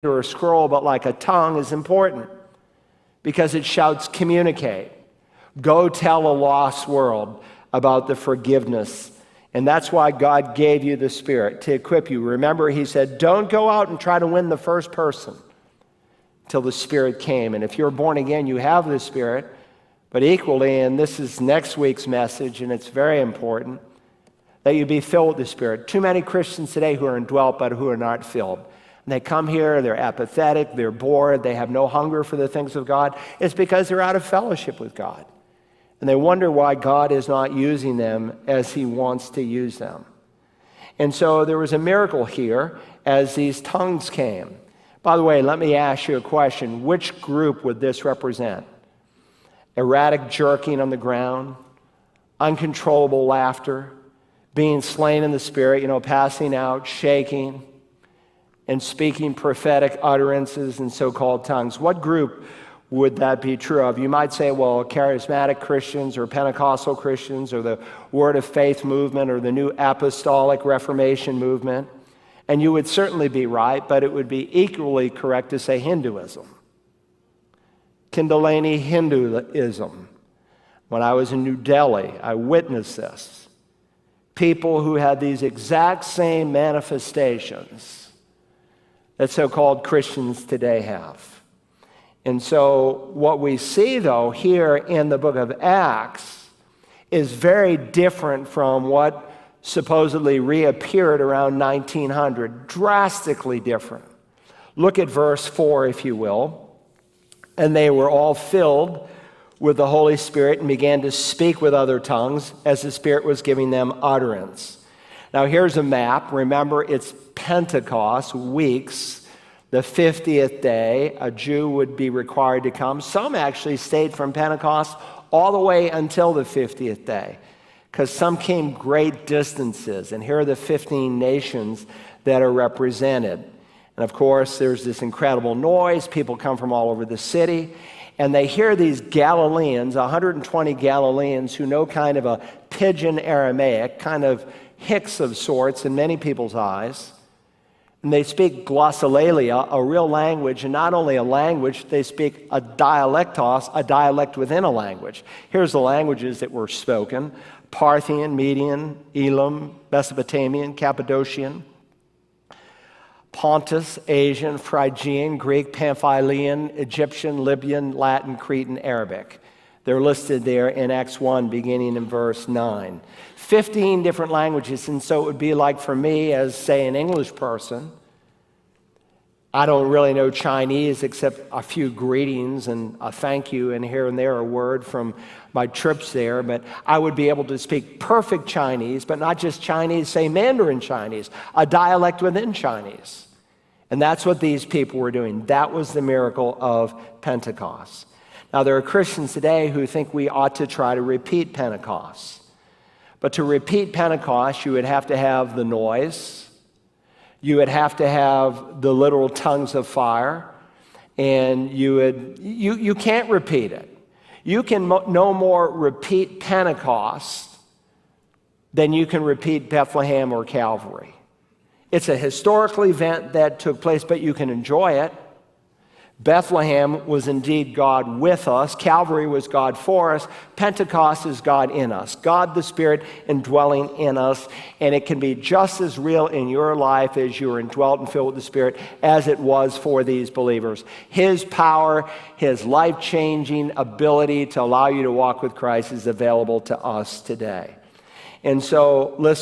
or a scroll, but like a tongue is important because it shouts, communicate. Go tell a lost world about the forgiveness. And that's why God gave you the Spirit, to equip you. Remember, he said, don't go out and try to win the first person till the Spirit came. And if you're born again, you have the Spirit. But equally, and this is next week's message, and it's very important, that you be filled with the Spirit. Too many Christians today who are indwelt, but who are not filled. And they come here, they're apathetic, they're bored, they have no hunger for the things of God. It's because they're out of fellowship with God. And they wonder why God is not using them as he wants to use them. And so there was a miracle here as these tongues came. By the way, let me ask you a question. Which group would this represent? Erratic jerking on the ground, uncontrollable laughter, being slain in the Spirit, passing out, shaking, and speaking prophetic utterances in so-called tongues. What group would that be true of? You might say, well, Charismatic Christians or Pentecostal Christians or the Word of Faith movement or the new Apostolic Reformation movement. And you would certainly be right, but it would be equally correct to say Hinduism. Kundalini Hinduism. When I was in New Delhi, I witnessed this. People who had these exact same manifestations that so-called Christians today have. And so what we see, though, here in the book of Acts is very different from what supposedly reappeared around 1900, drastically different. Look at verse 4, if you will. And they were all filled with the Holy Spirit and began to speak with other tongues as the Spirit was giving them utterance. Now here's a map. Remember, it's Pentecost weeks. The 50th day, a Jew would be required to come. Some actually stayed from Pentecost all the way until the 50th day, because some came great distances. And here are the 15 nations that are represented. And of course, there's this incredible noise. People come from all over the city. And they hear these Galileans, 120 Galileans, who know kind of a pidgin Aramaic, kind of Hicks of sorts in many people's eyes. And they speak glossolalia, a real language, and not only a language, they speak a dialectos, a dialect within a language. Here's the languages that were spoken: Parthian, Median, Elam, Mesopotamian, Cappadocian, Pontus, Asian, Phrygian, Greek, Pamphylian, Egyptian, Libyan, Latin, Cretan, Arabic. They're listed there in Acts 1, beginning in verse 9. 15 different languages, and so it would be like for me as, say, an English person. I don't really know Chinese except a few greetings and a thank you and here and there a word from my trips there, but I would be able to speak perfect Chinese, but not just Chinese, say Mandarin Chinese, a dialect within Chinese. And that's what these people were doing. That was the miracle of Pentecost. Now, there are Christians today who think we ought to try to repeat Pentecost. But to repeat Pentecost, you would have to have the noise. You would have to have the literal tongues of fire. And you can't repeat it. You can no more repeat Pentecost than you can repeat Bethlehem or Calvary. It's a historical event that took place, but you can enjoy it. Bethlehem was indeed God with us. Calvary was God for us. Pentecost is God in us. God the Spirit indwelling in us. And it can be just as real in your life as you are indwelt and filled with the Spirit as it was for these believers. His power, His life-changing ability to allow you to walk with Christ is available to us today. And so, listen.